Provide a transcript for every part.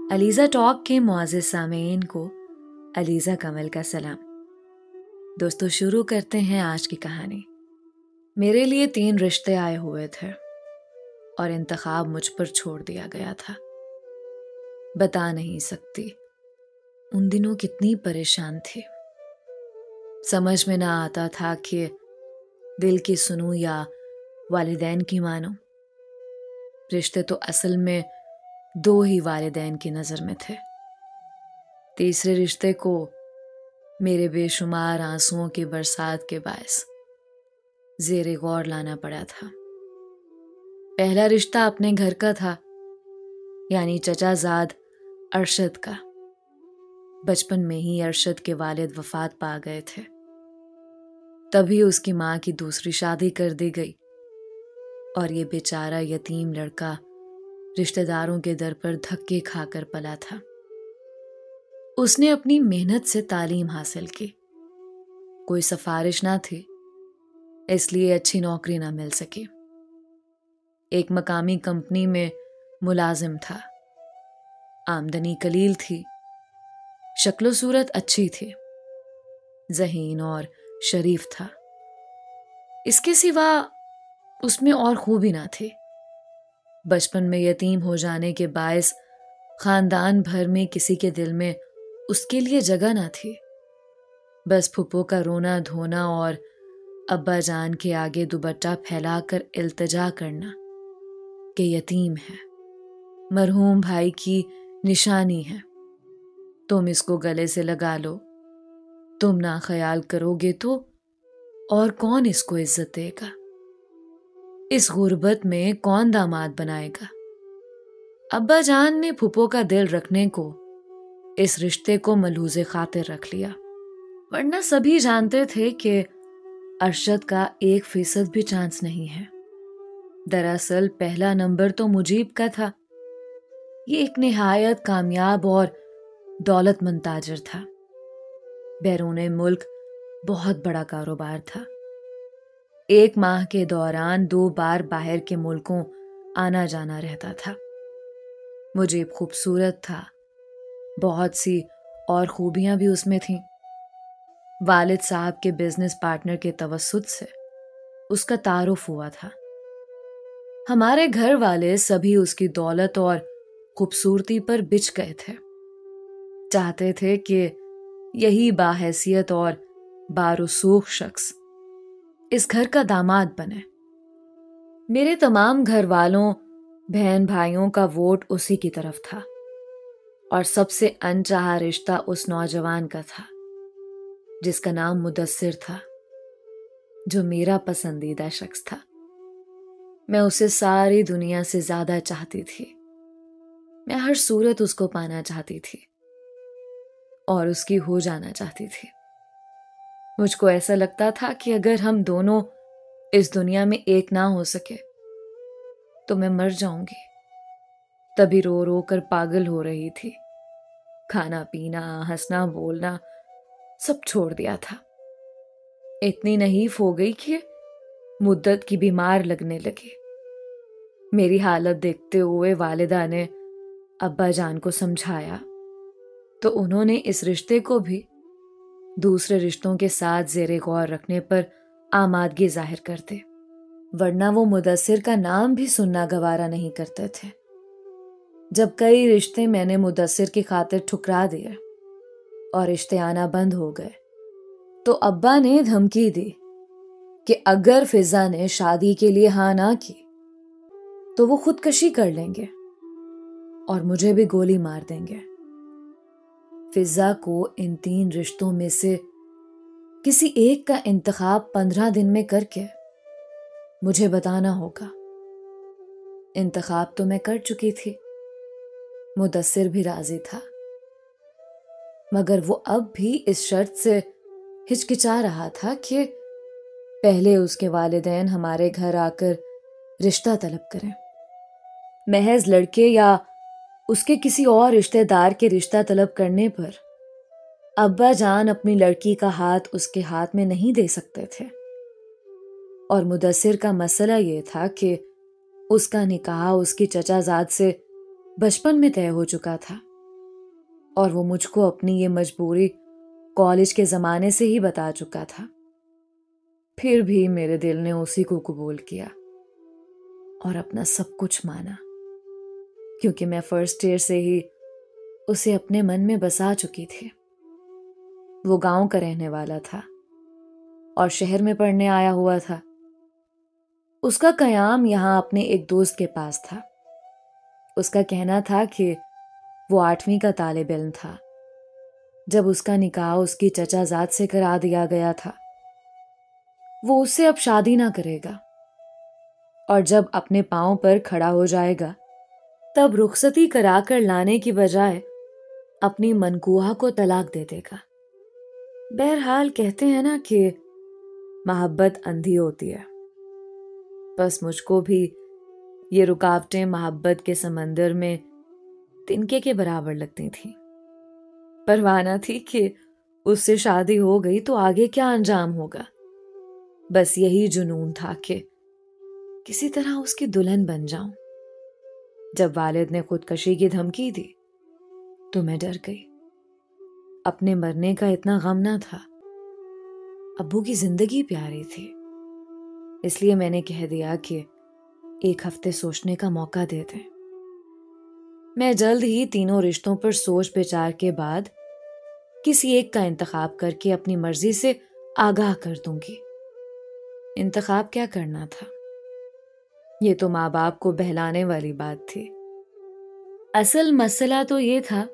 Alizeh talk کے معزز سامعین کو علیزہ کمل کا سلام۔ دوستو، شروع کرتے ہیں آج کی کہانی۔ میرے لیے 3 رشتے آئے ہوئے تھے اور انتخاب مجھ پر چھوڑ دیا گیا تھا۔ بتا نہیں سکتی ان دنوں کتنی پریشان تھی۔ سمجھ میں نہ آتا تھا کہ دل کی سنوں یا والدین کی مانوں۔ رشتے تو اصل میں 2 ہی والدین کی نظر میں تھے۔ تیسرے رشتے کو میرے بے شمار آنسوؤں کی برسات کے باعث زیر غور لانا پڑا تھا۔ پہلا رشتہ اپنے گھر کا تھا، یعنی چچا زاد ارشد کا۔ بچپن میں ہی ارشد کے والد وفات پا گئے تھے، تبھی اس کی ماں کی دوسری شادی کر دی گئی اور یہ بیچارہ یتیم لڑکا رشتہ داروں کے در پر دھکے کھا کر پلا تھا۔ اس نے اپنی محنت سے تعلیم حاصل کی۔ کوئی سفارش نہ تھی، اس لیے اچھی نوکری نہ مل سکی۔ ایک مقامی کمپنی میں ملازم تھا۔ آمدنی قلیل تھی، شکل و صورت اچھی تھی، ذہین اور شریف تھا۔ اس کے سوا اس میں اور خوبی نہ تھی۔ بچپن میں یتیم ہو جانے کے باعث خاندان بھر میں کسی کے دل میں اس کے لیے جگہ نہ تھی۔ بس پھپھو کا رونا دھونا اور ابا جان کے آگے دوپٹہ پھیلا کر التجا کرنا کہ یتیم ہے، مرحوم بھائی کی نشانی ہے، تم اس کو گلے سے لگا لو، تم نہ خیال کرو گے تو اور کون اس کو عزت دے گا؟ اس غربت میں کون داماد بنائے گا؟ ابا جان نے پھپھو کا دل رکھنے کو اس رشتے کو ملحوظ خاطر رکھ لیا، ورنہ سبھی جانتے تھے کہ ارشد کا 1% بھی چانس نہیں ہے۔ دراصل پہلا نمبر تو مجیب کا تھا۔ یہ ایک نہایت کامیاب اور دولت مند تاجر تھا۔ بیرون ملک بہت بڑا کاروبار تھا۔ 1 ماہ کے دوران 2 بار باہر کے ملکوں آنا جانا رہتا تھا۔ مجیب خوبصورت تھا، بہت سی اور خوبیاں بھی اس میں تھیں۔ والد صاحب کے بزنس پارٹنر کے توسط سے اس کا تعارف ہوا تھا۔ ہمارے گھر والے سبھی اس کی دولت اور خوبصورتی پر بچ گئے تھے، چاہتے تھے کہ یہی باحیثیت اور بارسوخ شخص اس گھر کا داماد بنے۔ میرے تمام گھر والوں بہن بھائیوں کا ووٹ اسی کی طرف تھا، اور سب سے انچاہا رشتہ اس نوجوان کا تھا جس کا نام مدثر تھا، جو میرا پسندیدہ شخص تھا۔ میں اسے ساری دنیا سے زیادہ چاہتی تھی۔ میں ہر صورت اس کو پانا چاہتی تھی اور اس کی ہو جانا چاہتی تھی۔ مجھ کو ایسا لگتا تھا کہ اگر ہم دونوں اس دنیا میں ایک نہ ہو سکے تو میں مر جاؤں گی۔ تبھی رو رو کر پاگل ہو رہی تھی۔ کھانا پینا، ہنسنا بولنا سب چھوڑ دیا تھا۔ اتنی نحیف ہو گئی کہ مدت کی بیمار لگنے لگی۔ میری حالت دیکھتے ہوئے والدہ نے ابا جان کو سمجھایا تو انہوں نے اس رشتے کو بھی دوسرے رشتوں کے ساتھ زیر غور رکھنے پر آمادگی ظاہر کرتے، ورنہ وہ مدثر کا نام بھی سننا گوارا نہیں کرتے تھے۔ جب کئی رشتے میں نے مدثر کی خاطر ٹھکرا دیے اور رشتے آنا بند ہو گئے تو ابا نے دھمکی دی کہ اگر فضا نے شادی کے لیے ہاں نہ کی تو وہ خودکشی کر لیں گے اور مجھے بھی گولی مار دیں گے۔ فضا کو ان 3 رشتوں میں سے کسی ایک کا انتخاب 15 دن میں کر کے مجھے بتانا ہوگا۔ انتخاب تو میں کر چکی تھی، مدثر بھی راضی تھا، مگر وہ اب بھی اس شرط سے ہچکچا رہا تھا کہ پہلے اس کے والدین ہمارے گھر آ کر رشتہ طلب کریں۔ محض لڑکے یا اس کے کسی اور رشتہ دار کے رشتہ طلب کرنے پر ابا جان اپنی لڑکی کا ہاتھ اس کے ہاتھ میں نہیں دے سکتے تھے، اور مدثر کا مسئلہ یہ تھا کہ اس کا نکاح اس کی چچا زاد سے بچپن میں طے ہو چکا تھا۔ اور وہ مجھ کو اپنی یہ مجبوری کالج کے زمانے سے ہی بتا چکا تھا۔ پھر بھی میرے دل نے اسی کو قبول کیا اور اپنا سب کچھ مانا، کیونکہ میں فرسٹ ایئر سے ہی اسے اپنے من میں بسا چکی تھی۔ وہ گاؤں کا رہنے والا تھا اور شہر میں پڑھنے آیا ہوا تھا۔ اس کا قیام یہاں اپنے ایک دوست کے پاس تھا۔ اس کا کہنا تھا کہ وہ 8ویں کا طالب علم تھا جب اس کا نکاح اس کی چچا زاد سے کرا دیا گیا تھا۔ وہ اس سے اب شادی نہ کرے گا اور جب اپنے پاؤں پر کھڑا ہو جائے گا تب رخصتی کرا کر لانے کی بجائے اپنی منکوحہ کو طلاق دے دے گا۔ بہرحال کہتے ہیں نا کہ محبت اندھی ہوتی ہے، بس مجھ کو بھی یہ رکاوٹیں محبت کے سمندر میں تنکے کے برابر لگتی تھیں۔ پرواہ نہ تھی کہ اس سے شادی ہو گئی تو آگے کیا انجام ہوگا۔ بس یہی جنون تھا کہ کسی طرح اس کی دلہن بن جاؤں۔ جب والد نے خودکشی کی دھمکی دی تو میں ڈر گئی۔ اپنے مرنے کا اتنا غم نہ تھا، ابو کی زندگی پیاری تھی، اس لیے میں نے کہہ دیا کہ 1 ہفتے سوچنے کا موقع دے دیں۔ میں جلد ہی تینوں رشتوں پر سوچ بچار کے بعد کسی ایک کا انتخاب کر کے اپنی مرضی سے آگاہ کر دوں گی۔ انتخاب کیا کرنا تھا؟ یہ تو ماں باپ کو بہلانے والی بات تھی۔ اصل مسئلہ تو یہ تھا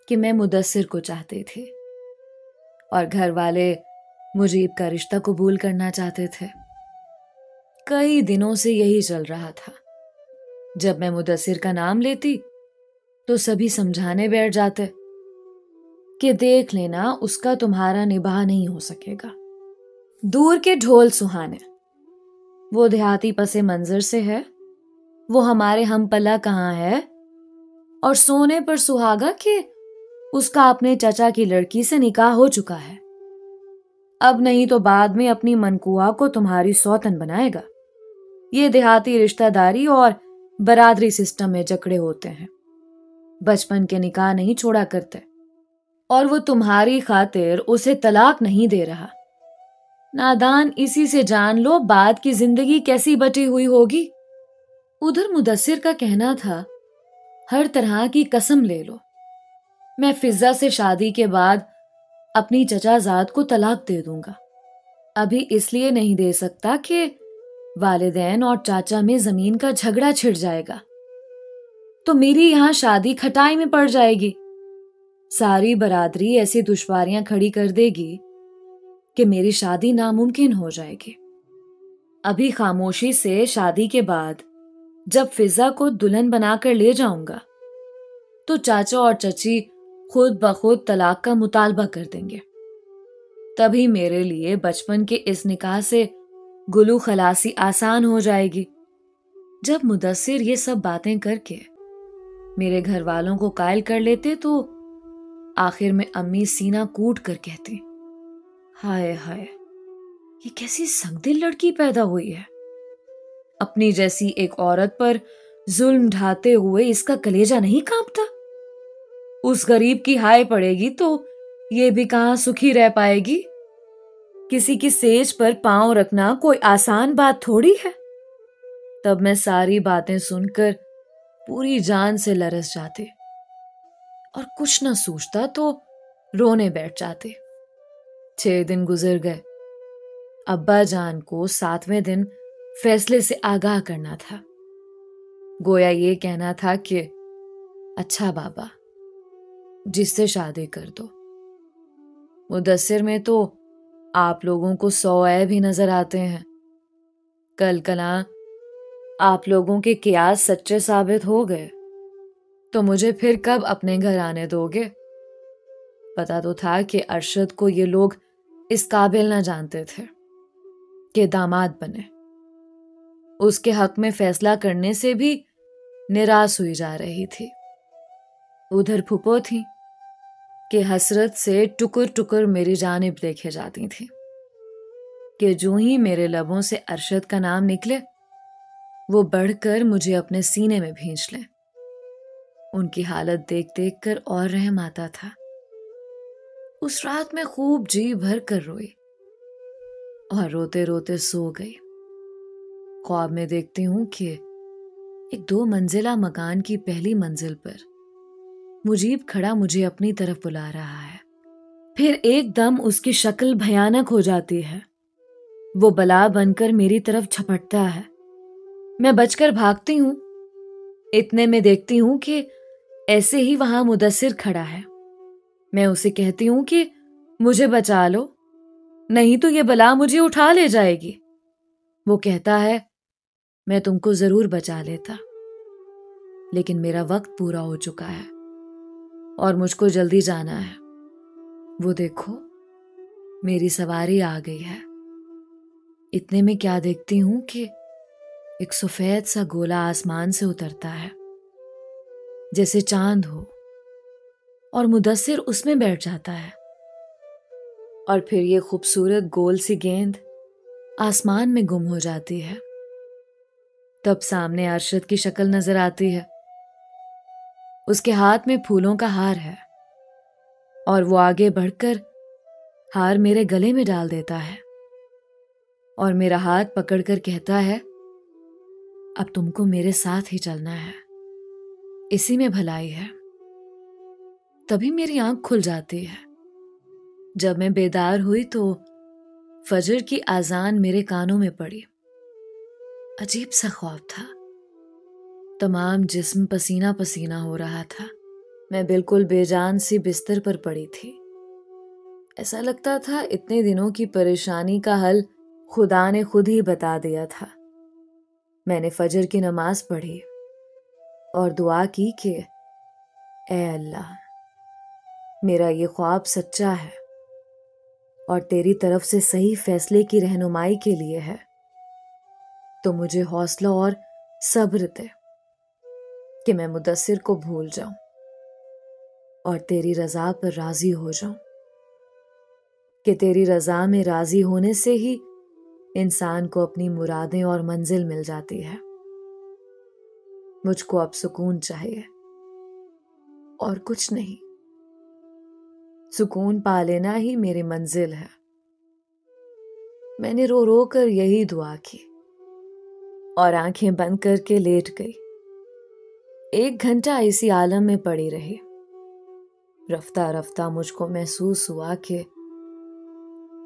کہ میں مدثر کو چاہتی تھی اور گھر والے مجیب کا رشتہ قبول کرنا چاہتے تھے۔ کئی دنوں سے یہی چل رہا تھا۔ جب میں مدثر کا نام لیتی تو سبھی سمجھانے بیٹھ جاتے کہ دیکھ لینا اس کا تمہارا نباہ نہیں ہو سکے گا۔ دور کے ڈھول سہانے، وہ دیہاتی پس منظر سے ہے، وہ ہمارے ہم پلہ کہاں ہے، اور سونے پر سہاگا کہ اس کا اپنے چچا کی لڑکی سے نکاح ہو چکا ہے، اب نہیں تو بعد میں اپنی منکوحہ کو تمہاری سوتن بنائے گا۔ یہ دیہاتی رشتہ داری اور برادری سسٹم میں جکڑے ہوتے ہیں، بچپن کے نکاح نہیں چھوڑا کرتے، اور وہ تمہاری خاطر اسے طلاق نہیں دے رہا۔ نادان، اسی سے جان لو بعد کی زندگی کیسی بٹی ہوئی ہوگی۔ ادھر مدثر کا کہنا تھا ہر طرح کی قسم لے لو، میں فضہ سے شادی کے بعد اپنی چچا زاد کو طلاق دے دوں گا۔ ابھی اس لیے نہیں دے سکتا کہ والدین اور چاچا میں زمین کا جھگڑا چھڑ جائے گا تو میری یہاں شادی کھٹائی میں پڑ جائے گی۔ ساری برادری ایسی دشواریاں کھڑی کر دے گی کہ میری شادی ناممکن ہو جائے گی۔ ابھی خاموشی سے شادی کے بعد جب فضہ کو دلہن بنا کر لے جاؤں گا تو چاچا اور چچی خود بخود طلاق کا مطالبہ کر دیں گے۔ تبھی میرے لیے بچپن کے اس نکاح سے گلو خلاصی آسان ہو جائے گی۔ جب مدثر یہ سب باتیں کر کے میرے گھر والوں کو قائل کر لیتے تو آخر میں امی سینہ کوٹ کر کہتی، ہائے ہائے، یہ کیسی سنگ دل لڑکی پیدا ہوئی ہے۔ اپنی جیسی ایک عورت پر ظلم ڈھاتے ہوئے اس کا کلیجہ نہیں کانپتا۔ اس غریب کی ہائے پڑے گی تو یہ بھی کہاں سکھی رہ پائے گی۔ کسی کی سیج پر پاؤں رکھنا کوئی آسان بات تھوڑی ہے۔ تب میں ساری باتیں سن کر پوری جان سے لرز جاتے اور کچھ نہ سوچتا تو رونے بیٹھ جاتے۔ 6 دن گزر گئے۔ ابا جان کو 7ویں دن فیصلے سے آگاہ کرنا تھا۔ گویا یہ کہنا تھا کہ اچھا بابا، جس سے شادی کر دو۔ مدثر میں تو آپ لوگوں کو 100 عیب ہی نظر آتے ہیں۔ کل کلاں آپ لوگوں کے قیاس سچے ثابت ہو گئے تو مجھے پھر کب اپنے گھر آنے دو گے؟ پتا تو تھا کہ ارشد کو یہ لوگ اس قابل نہ جانتے تھے کہ داماد بنے۔ اس کے حق میں فیصلہ کرنے سے بھی نراس ہوئی جا رہی تھی۔ ادھر پھپھو تھی کہ حسرت سے ٹکر ٹکر میری جانب دیکھے جاتی تھی کہ جو ہی میرے لبوں سے ارشد کا نام نکلے وہ بڑھ کر مجھے اپنے سینے میں بھینچ لیں۔ ان کی حالت دیکھ دیکھ کر اور رحم آتا تھا۔ اس رات میں خوب جی بھر کر روئی اور روتے روتے سو گئی۔ خواب میں دیکھتی ہوں کہ ایک 2 منزلہ مکان کی پہلی منزل پر مجیب کھڑا مجھے اپنی طرف بلا رہا ہے۔ پھر ایک دم اس کی شکل بھیانک ہو جاتی ہے۔ وہ بلا بن کر میری طرف جھپٹتا ہے۔ میں بچ کر بھاگتی ہوں۔ اتنے میں دیکھتی ہوں کہ ایسے ہی وہاں مدثر کھڑا ہے۔ میں اسے کہتی ہوں کہ مجھے بچا لو، نہیں تو یہ بلا مجھے اٹھا لے جائے گی۔ وہ کہتا ہے میں تم کو ضرور بچا لیتا، لیکن میرا وقت پورا ہو چکا ہے اور مجھ کو جلدی جانا ہے۔ وہ دیکھو میری سواری آ گئی ہے۔ اتنے میں کیا دیکھتی ہوں کہ ایک سفید سا گولا آسمان سے اترتا ہے جیسے چاند ہو، اور مدثر اس میں بیٹھ جاتا ہے، اور پھر یہ خوبصورت گول سی گیند آسمان میں گم ہو جاتی ہے۔ تب سامنے ارشد کی شکل نظر آتی ہے۔ اس کے ہاتھ میں پھولوں کا ہار ہے اور وہ آگے بڑھ کر ہار میرے گلے میں ڈال دیتا ہے اور میرا ہاتھ پکڑ کر کہتا ہے اب تم کو میرے ساتھ ہی چلنا ہے، اسی میں بھلائی ہے۔ تبھی میری آنکھ کھل جاتی ہے۔ جب میں بیدار ہوئی تو فجر کی اذان میرے کانوں میں پڑی۔ عجیب سا خواب تھا۔ تمام جسم پسینہ پسینہ ہو رہا تھا۔ میں بالکل بے جان سی بستر پر پڑی تھی۔ ایسا لگتا تھا اتنے دنوں کی پریشانی کا حل خدا نے خود ہی بتا دیا تھا۔ میں نے فجر کی نماز پڑھی اور دعا کی کہ اے اللہ، میرا یہ خواب سچا ہے اور تیری طرف سے صحیح فیصلے کی رہنمائی کے لیے ہے، تو مجھے حوصلہ اور صبر دے کہ میں مدثر کو بھول جاؤں اور تیری رضا پر راضی ہو جاؤں، کہ تیری رضا میں راضی ہونے سے ہی انسان کو اپنی مرادیں اور منزل مل جاتی ہے۔ مجھ کو اب سکون چاہیے اور کچھ نہیں۔ سکون پا لینا ہی میری منزل ہے۔ میں نے رو رو کر یہی دعا کی اور آنکھیں بند کر کے لیٹ گئی۔ 1 گھنٹہ اسی عالم میں پڑی رہی۔ رفتہ رفتہ مجھ کو محسوس ہوا کہ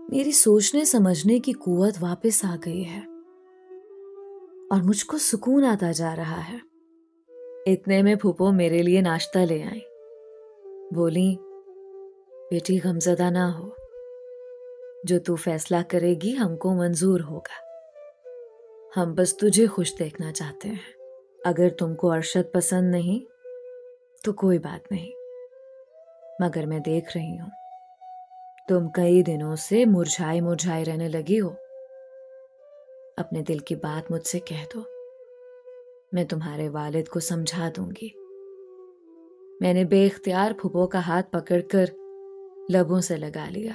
میری سوچنے سمجھنے کی قوت واپس آ گئی ہے اور مجھ کو سکون آتا جا رہا ہے۔ اتنے میں پھوپھو میرے لیے ناشتہ لے آئیں۔ بولی بیٹی غمزدہ نہ ہو، جو تو فیصلہ کرے گی ہم کو منظور ہوگا۔ ہم بس تجھے خوش دیکھنا چاہتے ہیں۔ اگر تم کو ارشد پسند نہیں تو کوئی بات نہیں، مگر میں دیکھ رہی ہوں تم کئی دنوں سے مرجھائے رہنے لگی ہو۔ اپنے دل کی بات مجھ سے کہہ دو، میں تمہارے والد کو سمجھا دوں گی۔ میں نے بے اختیار پھوپھو کا ہاتھ پکڑ کر لبوں سے لگا لیا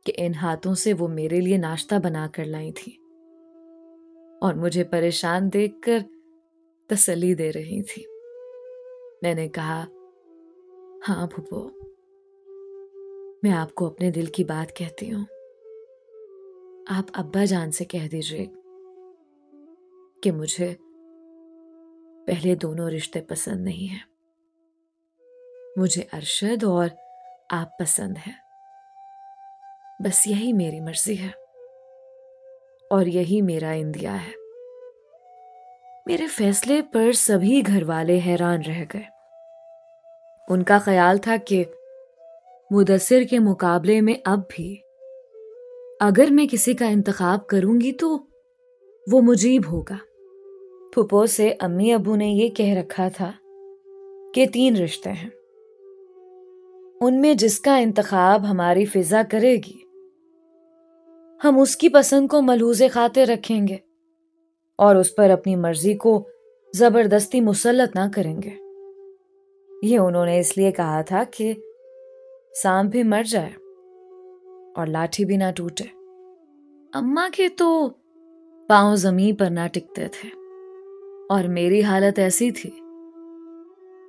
کہ ان ہاتھوں سے وہ میرے لیے ناشتہ بنا کر لائی تھی اور مجھے پریشان دیکھ کر تسلی دے رہی تھی۔ میں نے کہا ہاں پھوپھو، میں آپ کو اپنے دل کی بات کہتی ہوں۔ آپ ابا جان سے کہہ دیجئے کہ مجھے پہلے دونوں رشتے پسند نہیں ہیں۔ مجھے ارشد اور آپ پسند ہے، بس یہی میری مرضی ہے اور یہی میرا اندیا ہے۔ میرے فیصلے پر سبھی گھر والے حیران رہ گئے۔ ان کا خیال تھا کہ مدثر کے مقابلے میں اب بھی اگر میں کسی کا انتخاب کروں گی تو وہ مجیب ہوگا۔ پھپھو سے امی ابو نے یہ کہہ رکھا تھا کہ 3 رشتے ہیں، ان میں جس کا انتخاب ہماری فضا کرے گی ہم اس کی پسند کو ملحوظ خاطر رکھیں گے اور اس پر اپنی مرضی کو زبردستی مسلط نہ کریں گے۔ یہ انہوں نے اس لیے کہا تھا کہ سانپ بھی مر جائے اور لاٹھی بھی نہ ٹوٹے۔ اماں کے تو پاؤں زمین پر نہ ٹکتے تھے اور میری حالت ایسی تھی